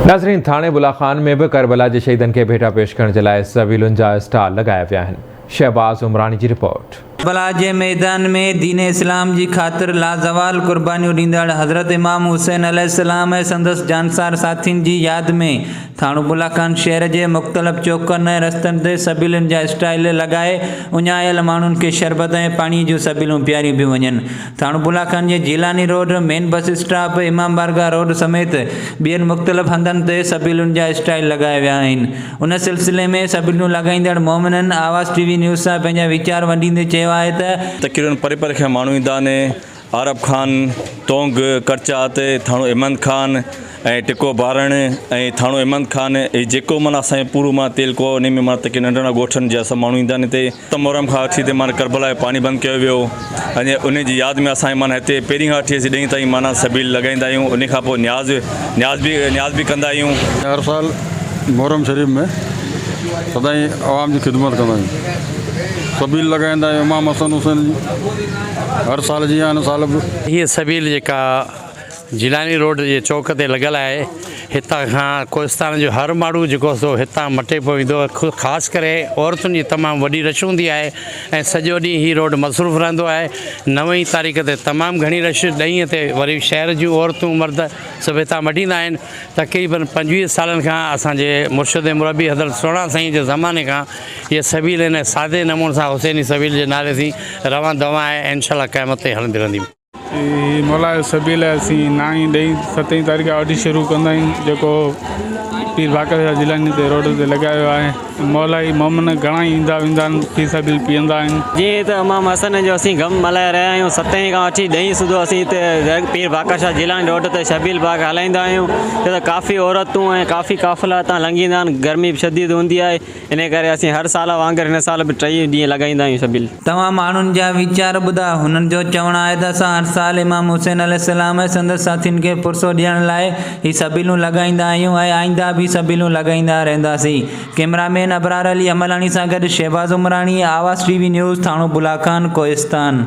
नाज़रीन, थाणे बुलाखान में भी करबला के शहीदन के भेटा पेश करण जे लाइ सवीलुनि जा स्टाल लगाया विया आहिनि। शहबाज़ उमरानी की रिपोर्ट। करबला के मैदान में दीन इस्लाम की खातिर लाजवाल कुर्बानियों ॾींदड़ हज़रत इमाम हुसैन अलैहिस्सलाम ऐं संदसि जानसार साथियुनि की याद में थाणो बुलाखान शहर के मुख़्तलिफ़ चौकनि ऐं रस्तनि ते सबिलुनि जा स्टाइल लगाए उञायल माण्हुनि खे शरबत ऐं पाणी जूं सबिलूं पियारियूं पियूं वञनि। थाणो बुलाखान जे Jilani road, main bus stop, Imam Bargah road समेत ॿियनि मुख़्तलिफ़ हंधनि ते सबिलुनि जा स्टाइल लगाया विया आहिनि। उन सिलसिले में सबिलूं लगाईंदड़ मोमिननि आवाज़ टीवी न्यूज़ सां पंहिंजा वीचार वंडींदे चयो आहे त तक़रीबन परे परे खां माण्हू ईंदा आहिनि। आरब खान, तोंग, करचात, थाणो इमंद खान ऐं टिको बारण ऐं थाणो इमंद खान जेको माना असांजो पूरो मां तेलको उन में माना तकी नंढड़ा ॻोठनि जा सभु माण्हू ईंदा आहिनि हिते। त मोहरम खां वठी हिते माना करबला जो पाणी बंदि कयो वियो। अने उन जी यादि में असांजे माना हिते पहिरीं खां वठी असीं ॾहीं ताईं माना सबील लॻाईंदा आहियूं। उन खां पोइ न्याज़ बि कंदा आहियूं। हर साल मोहरम शरीफ़ में सदाईं आवाम की खिदमत कंदा आहियूं। सबील लगाईंदा आहियूं इमाम हसन हुसैन जी हर साल जी हिन साल बि। ये सबील जेका जिलानी रोड जे चौक ते लॻल आहे, हितां खां कोहिस्तान जो हर माण्हू जेको सो हितां मटे पियो ईंदो। ख़ासि करे औरतुनि जी तमामु वॾी रश हूंदी आहे ऐं सॼो ॾींहुं हीउ रोड मसरूफ़ रहंदो आहे। 9 तारीख़ ते तमामु घणी रश, 10 ते वरी शहर जूं औरतूं मर्द सभु हितां मटींदा आहिनि। तक़रीबन 25 सालनि खां असांजे मुर्शिद मुरबी हज़रत सोढ़ा साईं जे ज़माने खां इहे सबील इन सादे नमूने सां हुसैनी सबील जे नाले सां रवां दवा आहे ऐं इंशाअल्लाह क़यामत ते हलंदी रहंदी। मौला सबील असीं 9, 10, 7 तारीख़ वठी शुरू कंदा आहियूं, जेको पीर बाकर शाह जिलानी ते रोड ते लॻायो आहे। मौला ई मोमिन घणा ई ईंदा वेंदा आहिनि, पी सबील पीअंदा आहिनि। जीअं त इमाम हसन जो असीं गम मल्हाए रहिया आहियूं। 7 खां वठी 10 सुधो असीं हिते पीर बाकर शाह जिलानी रोड ते शबील बाग हलाईंदा आहियूं। त काफ़ी औरतूं ऐं काफ़ी काफ़िला हितां लंघींदा आहिनि। गर्मी शदीद हूंदी आहे, इन करे असीं हर साल वांगुरु हिन साल बि 3 ॾींहं लॻाईंदा आहियूं शबील। तव्हां माण्हुनि जा वीचार ॿुधा। हुननि जो चवणु आहे त असां हर साल इमाम हुसैन अलैहिस्सलाम ऐं संदसि साथियुनि खे पुरसो ॾियण लाइ ही सबीलूं लॻाईंदा आहियूं ऐं आईंदा बि सबीलूं लॻाईंदा रहंदासीं। कैमरामैन अबरार अली अमलानी सां गॾु शहबाज़ उमरानी, आवाज़ टीवी न्यूज़, थाणो बुलाखान, कोहिस्तान।